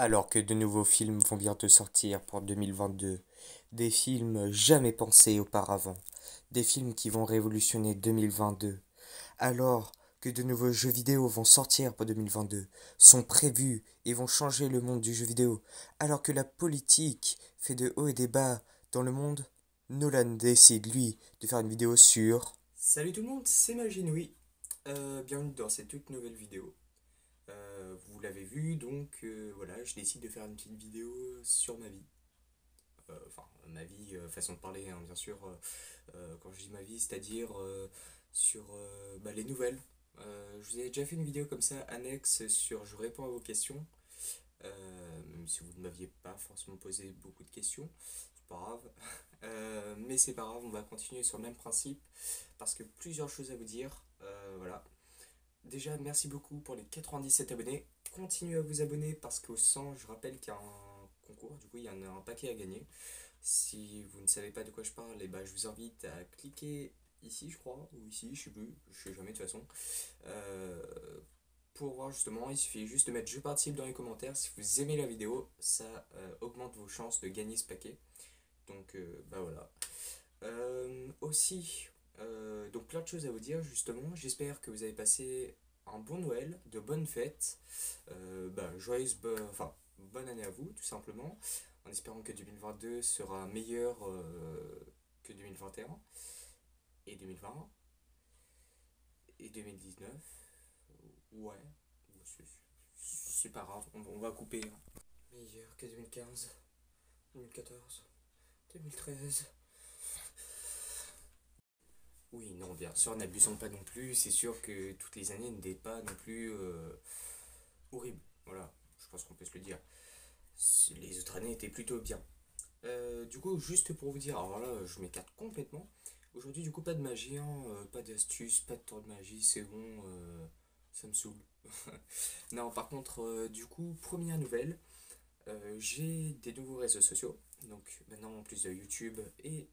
Alors que de nouveaux films vont bientôt sortir pour 2022, des films jamais pensés auparavant, des films qui vont révolutionner 2022, alors que de nouveaux jeux vidéo vont sortir pour 2022, sont prévus et vont changer le monde du jeu vidéo, alors que la politique fait de hauts et des bas dans le monde, Nolan décide, lui, de faire une vidéo sur... Salut tout le monde, c'est Maginoui. Bienvenue dans cette toute nouvelle vidéo. Vous l'avez vu, donc voilà, je décide de faire une petite vidéo sur ma vie. Enfin, ma vie, façon de parler, hein, bien sûr. Quand je dis ma vie, c'est-à-dire sur les nouvelles. Je vous ai déjà fait une vidéo comme ça, annexe, sur je réponds à vos questions. Même si vous ne m'aviez pas forcément posé beaucoup de questions, c'est pas grave. Mais c'est pas grave, on va continuer sur le même principe parce que plusieurs choses à vous dire. Voilà. Déjà, merci beaucoup pour les 97 abonnés. Continuez à vous abonner parce qu'au 100, je rappelle qu'il y a un concours, du coup, il y en a un paquet à gagner. Si vous ne savez pas de quoi je parle, je vous invite à cliquer ici, je crois, ou ici, je sais plus, je sais jamais de toute façon. Euh, pour voir justement, il suffit juste de mettre je participe dans les commentaires. Si vous aimez la vidéo, ça augmente vos chances de gagner ce paquet. Donc, voilà. Aussi, donc plein de choses à vous dire justement. J'espère que vous avez passé un bon Noël, de bonnes fêtes, enfin, bonne année à vous tout simplement, en espérant que 2022 sera meilleur que 2021 et 2020 et 2019. Ouais, c'est pas grave, on va couper, hein. Meilleur que 2015, 2014, 2013. Oui, non, bien sûr, n'abusons pas non plus. C'est sûr que toutes les années n'étaient pas non plus horribles. Voilà, je pense qu'on peut se le dire. Les autres années étaient plutôt bien. Du coup, juste pour vous dire, alors là, je m'écarte complètement. Aujourd'hui, du coup, pas de magie, hein, pas d'astuce, pas de tour de magie, c'est bon, ça me saoule. Non, par contre, du coup, première nouvelle, j'ai des nouveaux réseaux sociaux. Donc maintenant en plus de YouTube et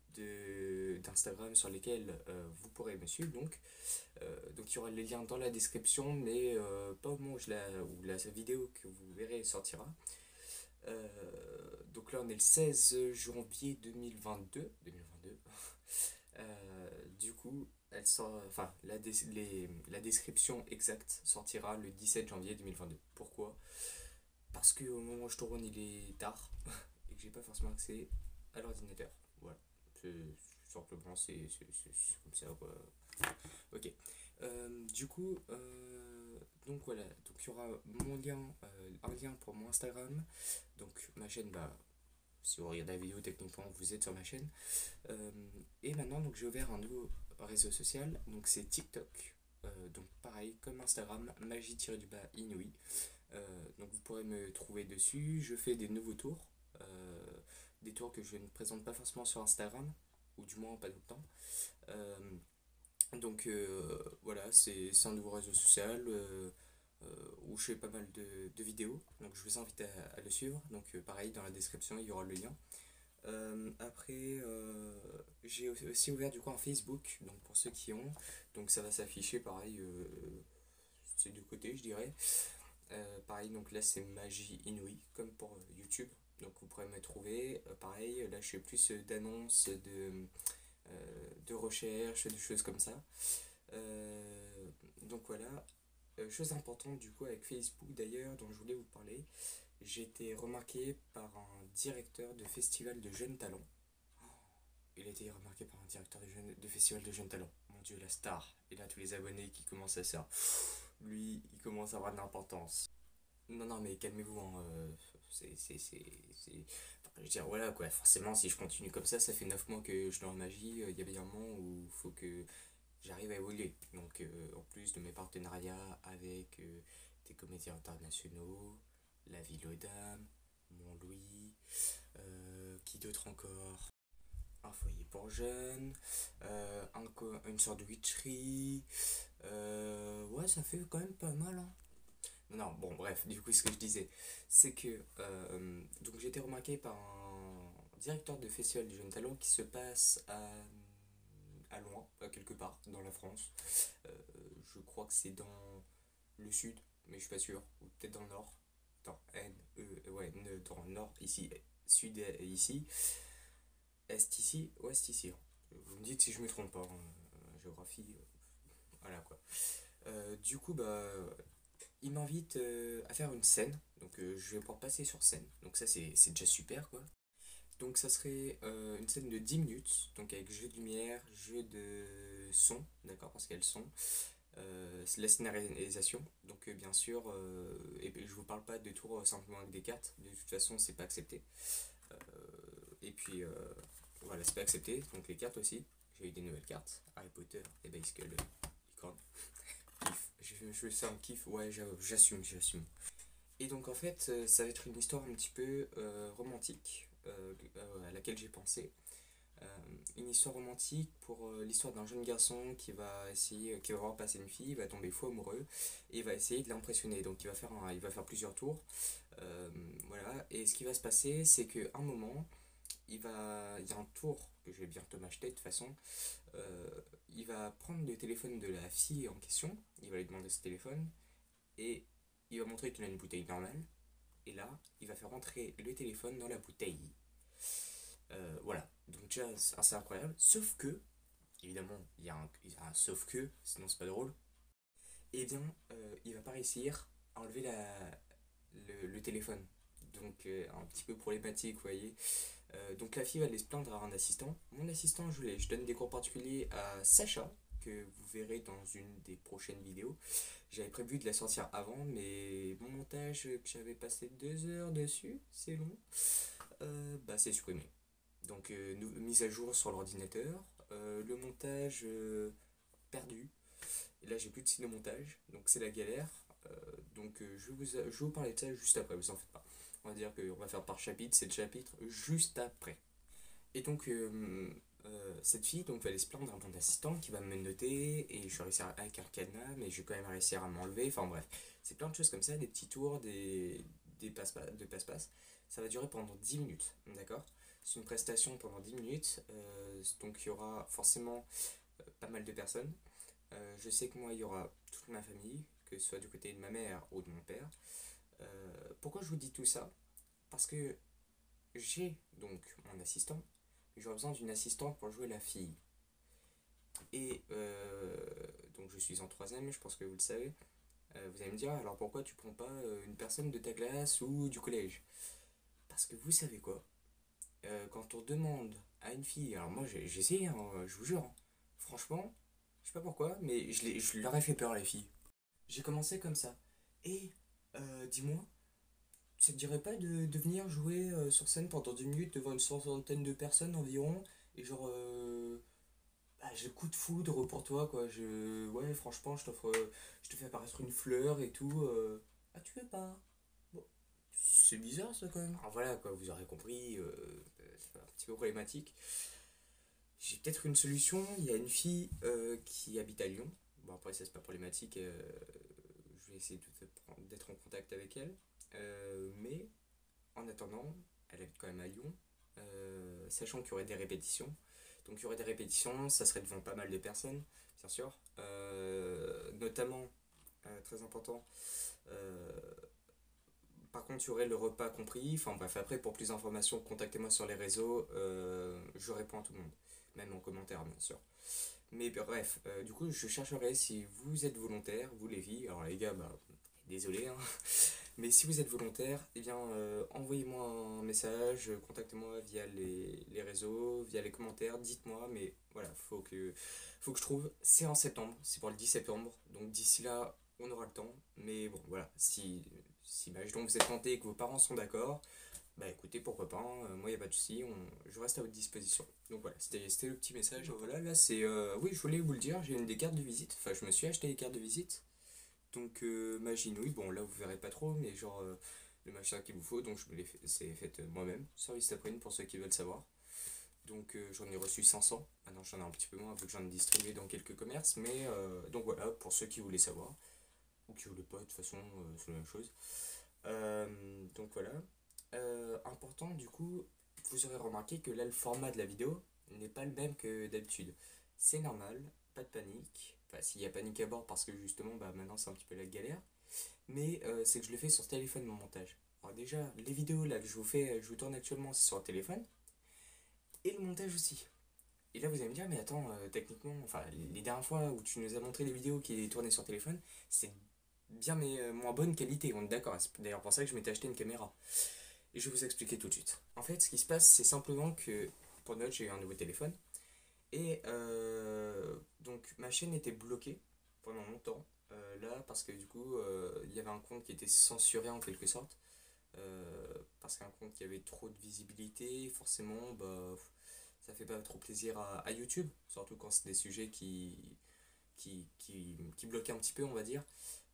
d'Instagram sur lesquels vous pourrez me suivre. Donc il y aura les liens dans la description, mais pas au moment où la vidéo que vous verrez sortira. Donc là on est le 16 janvier 2022. Du coup, la description exacte sortira le 17 janvier 2022. Pourquoi? Parce qu'au moment où je tourne, il est tard et que j'ai pas forcément accès à l'ordinateur. Voilà. C'est simplement, c'est comme ça, quoi. Ok. Donc voilà. Donc il y aura mon lien, un lien pour mon Instagram. Donc ma chaîne, si vous regardez la vidéo, techniquement, vous êtes sur ma chaîne. Et maintenant, donc j'ai ouvert un nouveau réseau social. Donc c'est TikTok. Donc pareil, comme Instagram, magie-inouï. Donc vous pourrez me trouver dessus. Je fais des nouveaux tours. euh, des tours que je ne présente pas forcément sur Instagram, ou du moins pas tout le temps. Euh, voilà, c'est un nouveau réseau social où je fais pas mal de vidéos. Donc je vous invite à le suivre. Donc pareil, dans la description, il y aura le lien. Après, j'ai aussi ouvert du coup un Facebook, donc pour ceux qui ont. Donc ça va s'afficher pareil, c'est de côté, je dirais. Pareil, donc là c'est Magie Inouï, comme pour YouTube. Donc vous pourrez me trouver. Pareil, là je fais plus d'annonces, de recherches, de choses comme ça. Donc voilà. Chose importante du coup avec Facebook d'ailleurs, dont je voulais vous parler. J'ai été remarqué par un directeur de festival de jeunes talents. Il a été remarqué par un directeur de festival de jeunes talents. Mon dieu, la star. Et là, tous les abonnés qui commencent à ça. Lui, il commence à avoir de l'importance. Non, non, mais calmez-vous, hein, enfin, je veux dire, voilà, quoi. Forcément, si je continue comme ça fait 9 mois que je suis dans la magie. Il y a bien un moment où il faut que j'arrive à évoluer. Donc, en plus de mes partenariats avec des comédiens internationaux, La Ville aux Dames, Mont-Louis, qui d'autre encore? Un foyer pour jeunes, une sorte de witchery. Ouais, ça fait quand même pas mal, hein. Non, non, bon, bref, du coup, ce que je disais, c'est que donc j'ai été remarqué par un directeur de festival du jeune talent qui se passe à loin, à quelque part, dans la France. Euh, je crois que c'est dans le sud, mais je suis pas sûr, ou peut-être dans le nord. Attends, N, E, nord ici, sud ici, est ici, ouest ici. Vous me dites si je me trompe pas, hein, géographie, voilà quoi. Du coup, bah, il m'invite à faire une scène, donc je vais pouvoir passer sur scène, donc ça c'est déjà super quoi. Donc ça serait une scène de 10 minutes, donc avec jeu de lumière, jeu de son, d'accord, parce qu'elles sont, c'est la scénarisation, donc bien sûr, et puis je vous parle pas de tours simplement avec des cartes, de toute façon c'est pas accepté. Euh, et puis voilà, c'est pas accepté, donc les cartes aussi, j'ai eu des nouvelles cartes, Harry Potter, et Bicycle, licorne, kiff, je fais un kiff, ouais j'assume. Et donc en fait, ça va être une histoire un petit peu romantique à laquelle j'ai pensé. Euh, une histoire romantique pour l'histoire d'un jeune garçon qui va voir passer une fille, il va tomber fou amoureux et il va essayer de l'impressionner. Donc il va faire plusieurs tours. Euh, voilà. Et ce qui va se passer, c'est qu'à un moment, il y a un tour que je vais bientôt m'acheter de toute façon. Euh, il va prendre le téléphone de la fille en question, il va lui demander ce téléphone et il va montrer qu'il a une bouteille normale. Et là, il va faire rentrer le téléphone dans la bouteille. Voilà, donc déjà c'est assez incroyable. Sauf que, évidemment, il y a un sauf que, sinon c'est pas drôle. Et bien, il va pas réussir à enlever le téléphone. Donc un petit peu problématique, vous voyez. Donc la fille va aller se plaindre à un assistant. Mon assistant, je donne des cours particuliers à Sacha, que vous verrez dans une des prochaines vidéos. J'avais prévu de la sortir avant, mais mon montage que j'avais passé 2 heures dessus, c'est long, bah c'est supprimé. Donc mise à jour sur l'ordinateur, le montage perdu. Et là j'ai plus de site de montage, donc c'est la galère. Donc je vais vous parler de ça juste après, vous en faites pas. On va dire qu'on va faire par chapitre, c'est le chapitre juste après. Et donc cette fille donc, va aller se plaindre à mon assistant qui va me noter et je vais réussir avec un cadenas, mais je vais quand même réussir à m'enlever. Enfin bref, c'est plein de choses comme ça, des petits tours, des passe-passe. Ça va durer pendant 10 minutes, d'accord? C'est une prestation pendant 10 minutes, donc il y aura forcément pas mal de personnes. Je sais que moi, il y aura toute ma famille, que ce soit du côté de ma mère ou de mon père. Pourquoi je vous dis tout ça? Parce que j'ai donc mon assistant, mais j'aurai besoin d'une assistante pour jouer la fille. Et donc je suis en troisième, je pense que vous le savez. Vous allez me dire, alors pourquoi tu prends pas une personne de ta classe ou du collège? Parce que vous savez quoi? Quand on demande à une fille, alors moi j'ai essayé, hein, je vous jure, hein. Franchement, je sais pas pourquoi, mais je leur ai fait peur les filles. J'ai commencé comme ça. Et dis-moi, ça te dirait pas de venir jouer sur scène pendant 10 minutes devant une centaine de personnes environ? Et genre, bah, j'ai le coup de foudre pour toi, quoi. Ouais, franchement, je te fais apparaître une fleur et tout. Ah, tu veux pas? Bon, c'est bizarre ça quand même. Alors voilà, quoi, vous aurez compris, c'est un petit peu problématique. J'ai peut-être une solution. Il y a une fille qui habite à Lyon. Bon, après, ça, c'est pas problématique. Je vais essayer d'être en contact avec elle. Mais en attendant, elle habite quand même à Lyon. Sachant qu'il y aurait des répétitions. Donc, il y aurait des répétitions, ça serait devant pas mal de personnes, bien sûr. Notamment, très important, euh, par contre, il y aurait le repas compris. Enfin bref, après, pour plus d'informations, contactez-moi sur les réseaux. Je réponds à tout le monde, même en commentaire, bien sûr. Mais bref, du coup, je chercherai si vous êtes volontaire, vous les filles. Alors les gars, bah, désolé, hein. Mais si vous êtes volontaire, eh bien, envoyez-moi un message, contactez-moi via les réseaux, via les commentaires, dites-moi. Mais voilà, faut que je trouve. C'est en septembre, c'est pour le 10 septembre. Donc d'ici là, on aura le temps. Mais bon, voilà, si bah, donc vous êtes tenté et que vos parents sont d'accord, bah écoutez, pourquoi pas, hein, moi il n'y a pas de souci, je reste à votre disposition. Donc voilà, c'était le petit message. Voilà, là c'est. Oui, je voulais vous le dire, j'ai une des cartes de visite, enfin je me suis acheté les cartes de visite. Donc Maginouille, bon là vous verrez pas trop, mais genre le machin qu'il vous faut, donc je me l'ai fait, c'est fait moi-même, service après pour ceux qui veulent savoir. Donc j'en ai reçu 500, maintenant j'en ai un petit peu moins vu que j'en ai distribué dans quelques commerces, mais donc voilà, pour ceux qui voulaient savoir, ou qui voulaient pas, de toute façon c'est la même chose. Donc voilà. Important du coup, vous aurez remarqué que là le format de la vidéo n'est pas le même que d'habitude. C'est normal, pas de panique. Enfin, s'il y a panique à bord parce que justement bah, maintenant c'est un petit peu la galère. Mais c'est que je le fais sur ce téléphone mon montage. Alors déjà, les vidéos là que je vous tourne actuellement, c'est sur le téléphone, et le montage aussi. Et là, vous allez me dire, mais attends, techniquement, enfin, les dernières fois où tu nous as montré les vidéos qui étaient tournées sur téléphone, c'est bien mais moins bonne qualité, on est d'accord. C'est d'ailleurs pour ça que je m'étais acheté une caméra. Et je vais vous expliquer tout de suite. En fait, ce qui se passe, c'est simplement que, pour Noël, j'ai eu un nouveau téléphone. Et donc, ma chaîne était bloquée pendant longtemps. Là, parce que du coup, il y avait un compte qui était censuré en quelque sorte. Parce qu'un compte qui avait trop de visibilité, forcément, bah, ça fait pas trop plaisir à YouTube. Surtout quand c'est des sujets qui bloquaient un petit peu, on va dire.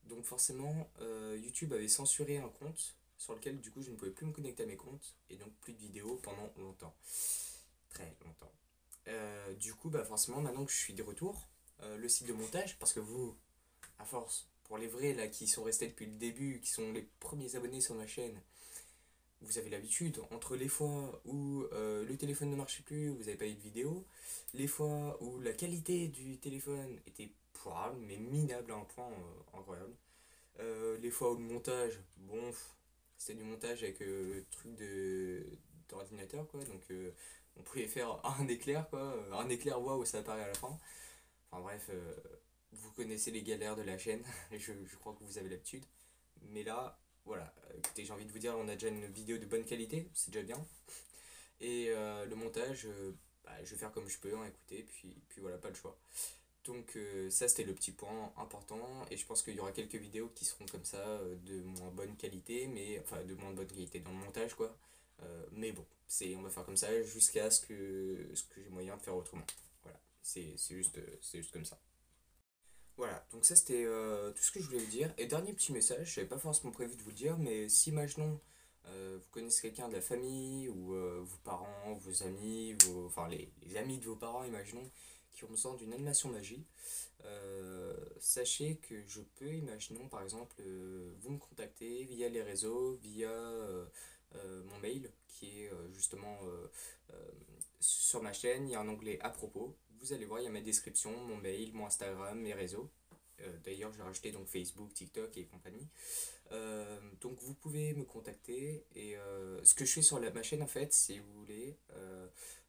Donc forcément, YouTube avait censuré un compte sur lequel du coup je ne pouvais plus me connecter à mes comptes et donc plus de vidéos pendant longtemps, très longtemps. Du coup, bah forcément, maintenant que je suis de retour, le site de montage, parce que vous, à force, pour les vrais là qui sont restés depuis le début, qui sont les premiers abonnés sur ma chaîne, vous avez l'habitude, entre les fois où le téléphone ne marchait plus, vous n'avez pas eu de vidéo, les fois où la qualité du téléphone était pourrable, mais minable à un point incroyable, les fois où le montage, bon, c'était du montage avec truc d'ordinateur, quoi, donc on pouvait faire un éclair, quoi, un éclair, waouh, ça apparaît à la fin. Enfin bref, vous connaissez les galères de la chaîne, je crois que vous avez l'habitude. Mais là, voilà, écoutez, j'ai envie de vous dire, on a déjà une vidéo de bonne qualité, c'est déjà bien. Et le montage, bah, je vais faire comme je peux, hein, écoutez, puis voilà, pas le choix. Donc ça c'était le petit point important et je pense qu'il y aura quelques vidéos qui seront comme ça de moins bonne qualité mais enfin de moins bonne qualité dans le montage quoi. Mais bon, on va faire comme ça jusqu'à ce que j'ai moyen de faire autrement. Voilà, c'est juste comme ça. Voilà, donc ça c'était tout ce que je voulais vous dire. Et dernier petit message, j'avais pas forcément prévu de vous le dire, mais si imaginons vous connaissez quelqu'un de la famille ou vos parents, vos amis, enfin les amis de vos parents, imaginons, qui ont besoin d'une animation magie, sachez que je peux, imaginons par exemple, vous me contacter via les réseaux, via mon mail qui est justement sur ma chaîne. Il y a un onglet à propos. Vous allez voir, il y a ma description, mon mail, mon Instagram, mes réseaux. D'ailleurs, j'ai rajouté donc Facebook, TikTok et compagnie. Donc vous pouvez me contacter et ce que je fais sur ma chaîne en fait, si vous voulez,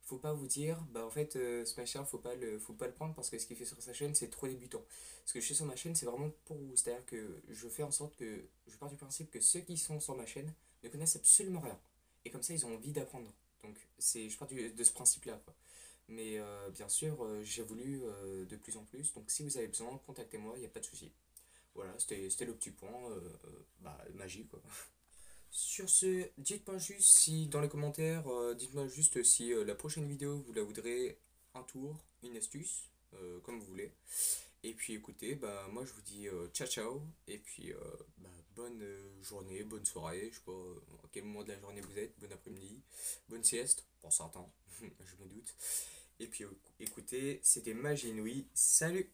faut pas vous dire, bah en fait ce machin faut pas le prendre parce que ce qu'il fait sur sa chaîne c'est trop débutant. Ce que je fais sur ma chaîne c'est vraiment pour vous, c'est-à-dire que je fais en sorte que, je pars du principe que ceux qui sont sur ma chaîne ne connaissent absolument rien. Et comme ça ils ont envie d'apprendre. Donc je pars de ce principe-là quoi. Mais bien sûr j'évolue de plus en plus, donc si vous avez besoin, contactez-moi, il n'y a pas de souci. Voilà, c'était le petit point, bah, magie quoi. Sur ce, dites-moi juste si dans les commentaires, dites-moi juste si la prochaine vidéo vous la voudrez un tour, une astuce, comme vous voulez. Et puis écoutez, bah moi je vous dis ciao ciao, et puis bah, bonne journée, bonne soirée, je sais pas à quel moment de la journée vous êtes, bon après-midi, bonne sieste, pour certains, je me doute. Et puis écoutez, c'était Magie Inouïe, salut!